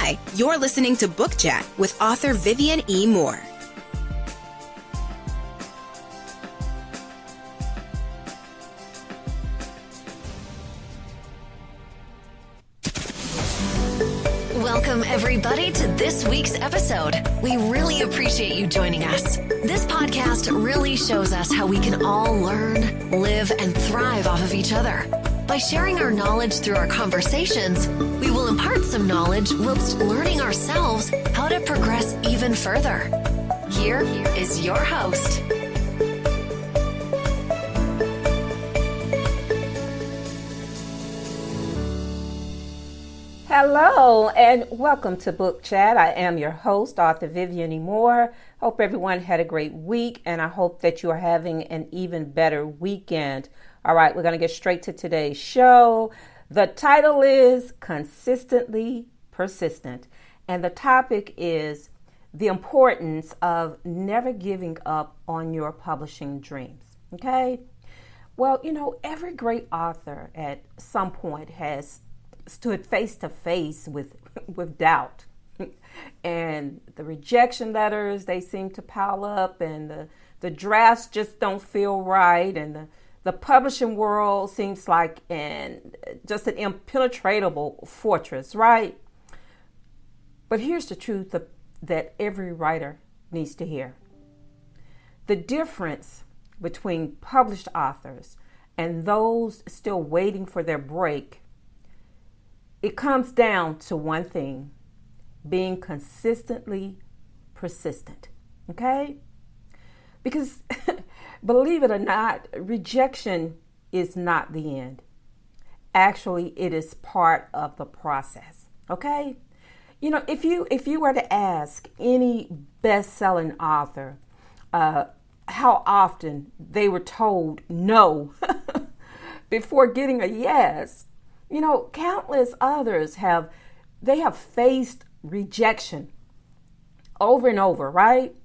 Hi, you're listening to Book Chat with author Vivian E. Moore. Welcome, everybody, to this week's episode. We really appreciate you joining us. This podcast really shows us how we can all learn, live, and thrive off of each other. By sharing our knowledge through our conversations, we will impart some knowledge whilst learning ourselves how to progress even further. Here is your host. Hello and welcome to Book Chat. I am your host, author Vivian E. Moore. Hope everyone had a great week, and I hope that you are having an even better weekend. All right, we're going to get straight to today's show. The title is Consistently Persistent, and the topic is the importance of never giving up on your publishing dreams. Okay? Well, every great author at some point has stood face to face with doubt, and the rejection letters, they seem to pile up, and the drafts just don't feel right, and the publishing world seems like just an impenetrable fortress, right? But here's the truth that every writer needs to hear. The difference between published authors and those still waiting for their break, it comes down to one thing: being consistently persistent, okay? Because believe it or not, rejection is not the end. Actually, it is part of the process, okay? If you were to ask any best-selling author how often they were told no before getting a yes, countless others have faced rejection over and over, right?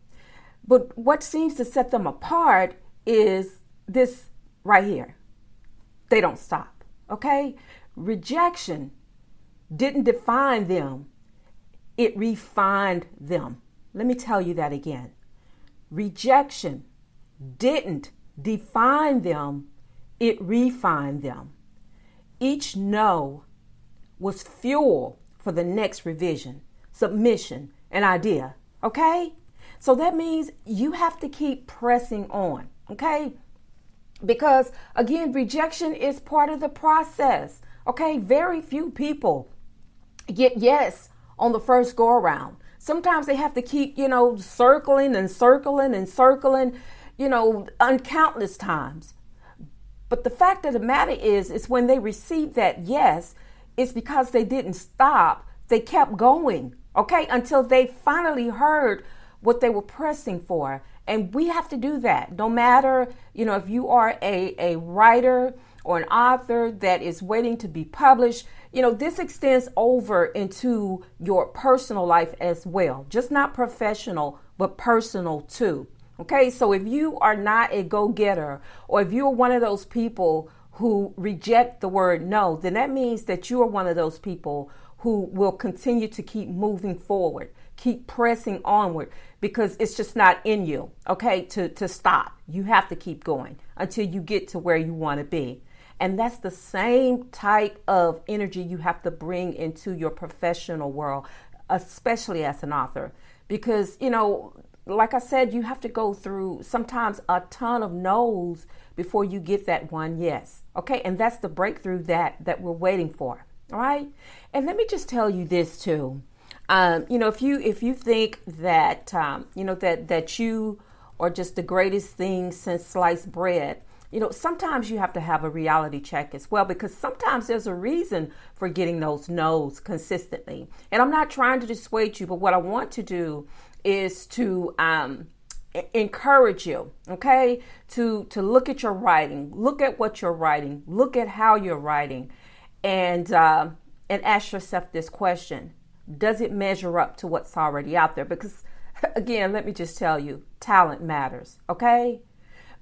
But what seems to set them apart is this right here. They don't stop, okay? Rejection didn't define them. It refined them. Let me tell you that again. Rejection didn't define them. It refined them. Each no was fuel for the next revision, submission, and idea, okay? So that means you have to keep pressing on, okay? Because, again, rejection is part of the process, okay? Very few people get yes on the first go-around. Sometimes they have to keep, circling and circling and circling, uncountless times. But the fact of the matter is when they received that yes, it's because they didn't stop. They kept going, okay, until they finally heard what they were pressing for. And we have to do that. No matter, if you are a writer or an author that is waiting to be published, this extends over into your personal life as well. Just not professional, but personal too. Okay, so if you are not a go-getter, or if you're one of those people who reject the word no, then that means that you are one of those people who will continue to keep moving forward, keep pressing onward, because it's just not in you, okay, to stop. You have to keep going until you get to where you want to be. And that's the same type of energy you have to bring into your professional world, especially as an author, because, like I said, you have to go through sometimes a ton of no's before you get that one yes. Okay, and that's the breakthrough that we're waiting for. All right, and let me just tell you this too. If you think that that you are just the greatest thing since sliced bread, sometimes you have to have a reality check as well, because sometimes there's a reason for getting those no's consistently. And I'm not trying to dissuade you, but what I want to do is to encourage you, okay, to look at your writing, look at what you're writing, look at how you're writing, and ask yourself this question: does it measure up to what's already out there? Because, again, let me just tell you, talent matters, okay?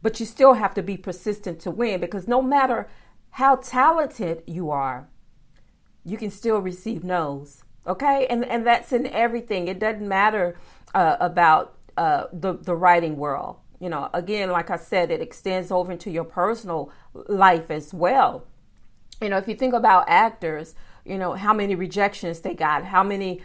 But you still have to be persistent to win, because no matter how talented you are, you can still receive no's. Okay. And that's in everything. It doesn't matter about the writing world. You know, again, like I said, it extends over into your personal life as well. You know, if you think about actors, you know, how many rejections they got, how many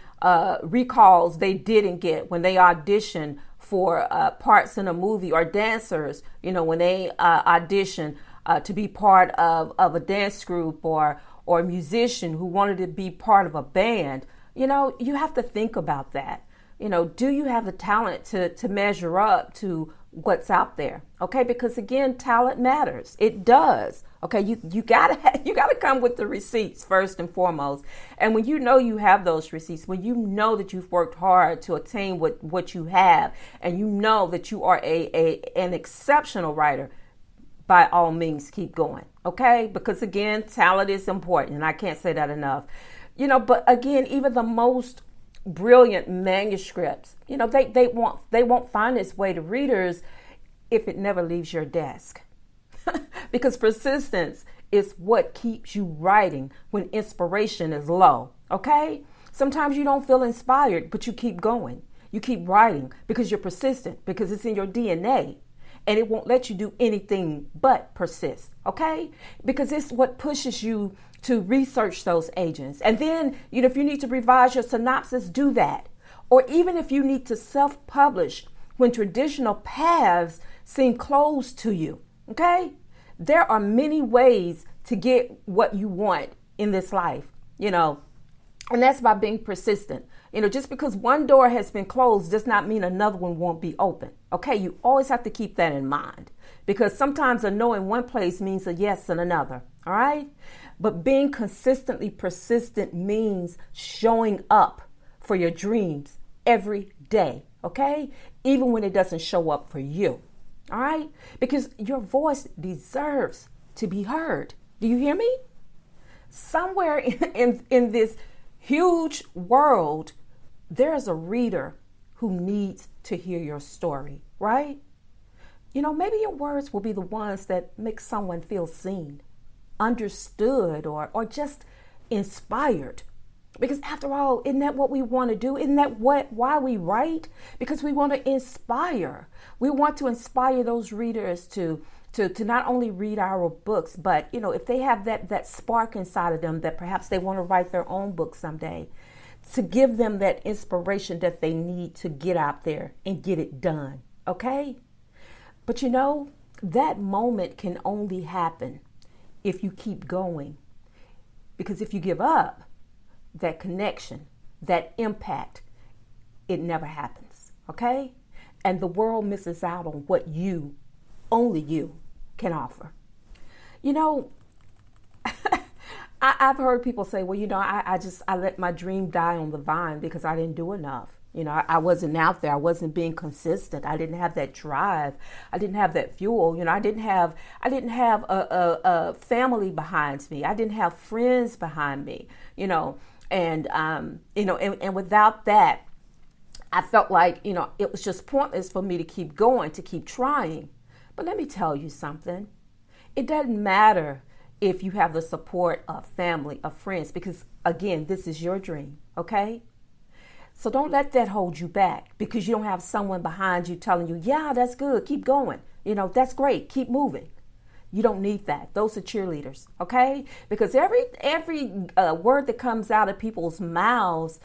recalls they didn't get when they auditioned for parts in a movie, or dancers, you know, when they audition to be part of a dance group, or a musician who wanted to be part of a band. You know, you have to think about that. You know, do you have the talent to measure up to what's out there? Okay, because again, talent matters. It does. Okay, you gotta come with the receipts first and foremost. And when you know you have those receipts, when you know that you've worked hard to attain what you have, and you know that you are an exceptional writer, by all means, keep going. Okay, because again, talent is important, and I can't say that enough. You know, but again, even the most brilliant manuscripts, you know, they won't find its way to readers if it never leaves your desk. Because persistence is what keeps you writing when inspiration is low. Okay? Sometimes you don't feel inspired, but you keep going. You keep writing because you're persistent, because it's in your DNA, and it won't let you do anything but persist. Okay? Because it's what pushes you to research those agents. And then, you know, if you need to revise your synopsis, do that. Or even if you need to self-publish when traditional paths seem closed to you. Okay? There are many ways to get what you want in this life, you know, and that's by being persistent. You know, just because one door has been closed does not mean another one won't be open. Okay, you always have to keep that in mind, because sometimes a no in one place means a yes in another. All right. But being consistently persistent means showing up for your dreams every day. Okay, even when it doesn't show up for you. All right, because your voice deserves to be heard. Do you hear me? Somewhere in this huge world, there's a reader who needs to hear your story, right? You know, maybe your words will be the ones that make someone feel seen, understood, or just inspired. Because after all, isn't that what we want to do? Isn't that why we write? Because we want to inspire. We want to inspire those readers to not only read our books, but, you know, if they have that spark inside of them that perhaps they want to write their own book someday, to give them that inspiration that they need to get out there and get it done. Okay? But you know, that moment can only happen if you keep going. Because if you give up, that connection, that impact, it never happens. Okay? And the world misses out on what only you can offer. You know, I've heard people say, well, you know, I let my dream die on the vine because I didn't do enough. You know, I wasn't out there. I wasn't being consistent. I didn't have that drive. I didn't have that fuel. You know, I didn't have a family behind me. I didn't have friends behind me, you know, and without that, I felt like, you know, it was just pointless for me to keep going, to keep trying. But let me tell you something. It doesn't matter if you have the support of family, of friends, because again, this is your dream, okay? So don't let that hold you back because you don't have someone behind you telling you, yeah, that's good, keep going. You know, that's great, keep moving. You don't need that. Those are cheerleaders, okay? Because every word that comes out of people's mouths,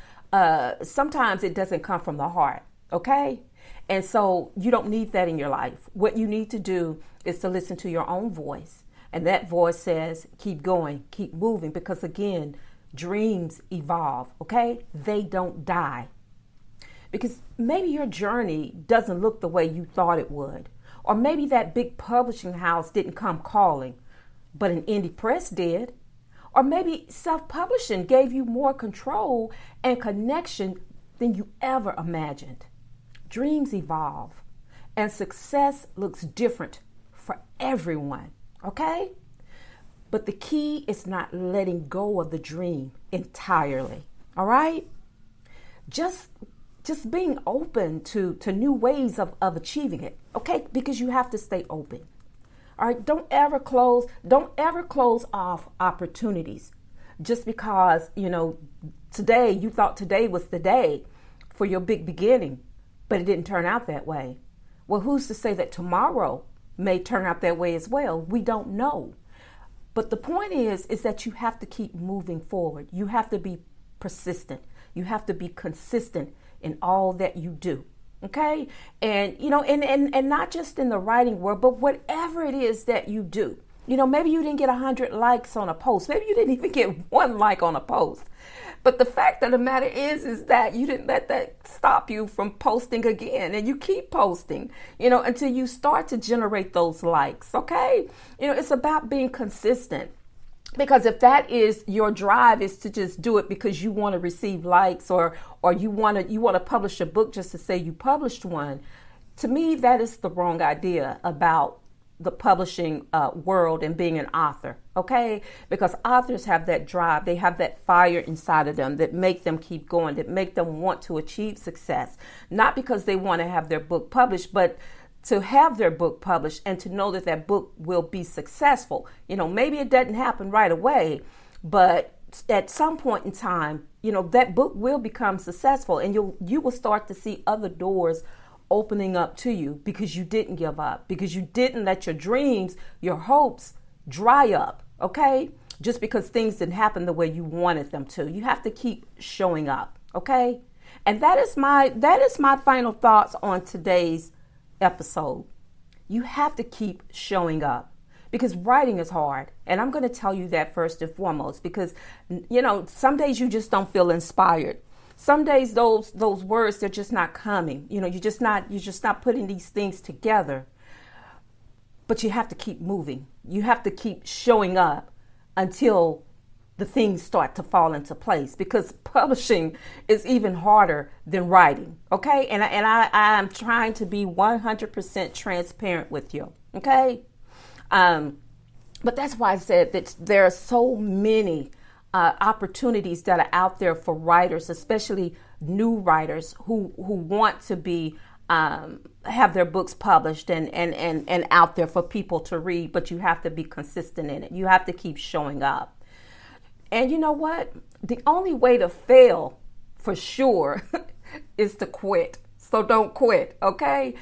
sometimes it doesn't come from the heart, okay? And so you don't need that in your life. What you need to do is to listen to your own voice. And that voice says, keep going, keep moving. Because again, dreams evolve, okay? They don't die. Because maybe your journey doesn't look the way you thought it would. Or maybe that big publishing house didn't come calling, but an indie press did. Or maybe self-publishing gave you more control and connection than you ever imagined. Dreams evolve, and success looks different for everyone, okay? But the key is not letting go of the dream entirely, all right? Just being open to new ways of achieving it, okay? Because you have to stay open. All right, don't ever close off opportunities. just because, today you thought today was the day for your big beginning, but it didn't turn out that way. Well, who's to say that tomorrow may turn out that way as well? We don't know. But the point is that you have to keep moving forward. You have to be persistent. You have to be consistent in all that you do. Okay? And, and not just in the writing world, but whatever it is that you do. Maybe you didn't get 100 likes on a post. Maybe you didn't even get 1 like on a post. But the fact of the matter is that you didn't let that stop you from posting again. And you keep posting, until you start to generate those likes. Okay? It's about being consistent. Because if that is your drive, is to just do it because you want to receive likes or you want to publish a book just to say you published one, to me, that is the wrong idea about the publishing world and being an author, okay? Because authors have that drive, they have that fire inside of them that make them keep going, that make them want to achieve success, not because they want to have their book published, but to have their book published and to know that that book will be successful. Maybe it doesn't happen right away, but at some point in time, that book will become successful, and you will start to see other doors opening up to you because you didn't give up, because you didn't let your dreams, your hopes dry up, okay? Just because things didn't happen the way you wanted them to. You have to keep showing up, okay? And that is my final thoughts on today's episode. You have to keep showing up because writing is hard. And I'm going to tell you that first and foremost because, some days you just don't feel inspired. Some days those words, they're just not coming. You're just not putting these things together. But you have to keep moving. You have to keep showing up until the things start to fall into place, because publishing is even harder than writing. Okay. And I'm trying to be 100% transparent with you. Okay. But that's why I said that there are so many opportunities that are out there for writers, especially new writers who want to be have their books published and out there for people to read, but you have to be consistent in it. You have to keep showing up. And you know what? The only way to fail for sure is to quit. So don't quit, okay?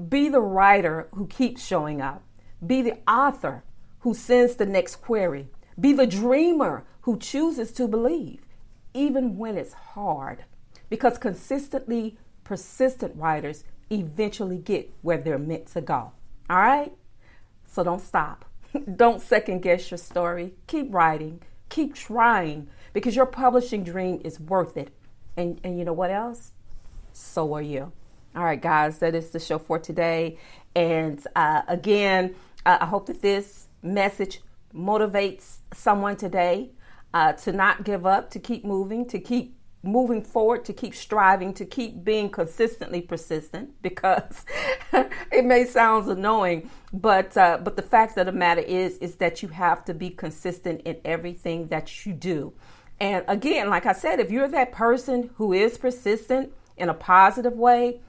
Be the writer who keeps showing up. Be the author who sends the next query. Be the dreamer who chooses to believe, even when it's hard. Because consistently persistent writers eventually get where they're meant to go. All right? So don't stop. Don't second guess your story. Keep writing. Keep trying, because your publishing dream is worth it. And you know what else? So are you. All right, guys, that is the show for today. And again, I hope that this message motivates someone today to not give up, to keep moving forward, to keep striving, to keep being consistently persistent, because it may sound annoying, but the fact of the matter is that you have to be consistent in everything that you do. And again, like I said, if you're that person who is persistent in a positive way,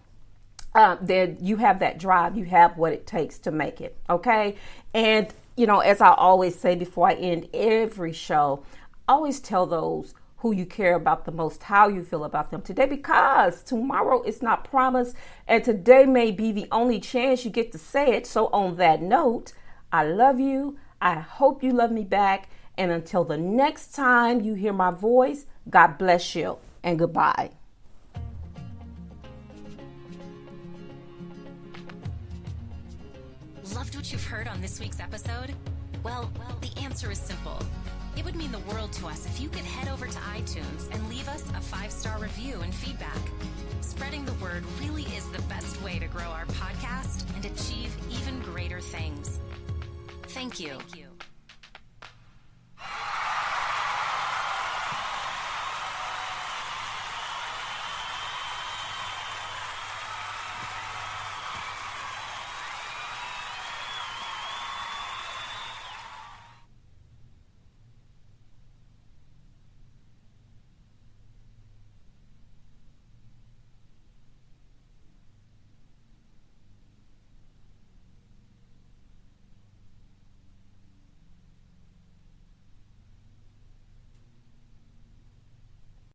then you have that drive. You have what it takes to make it. Okay. And, as I always say before I end every show, always tell those who you care about the most how you feel about them today, because tomorrow is not promised, and today may be the only chance you get to say it. So on that note, I love you. I hope you love me back. And until the next time you hear my voice, God bless you and goodbye. Loved what you've heard on this week's episode? Well, the answer is simple. It would mean the world to us if you could head over to iTunes and leave us a 5-star review and feedback. Spreading the word really is the best way to grow our podcast and achieve even greater things. Thank you.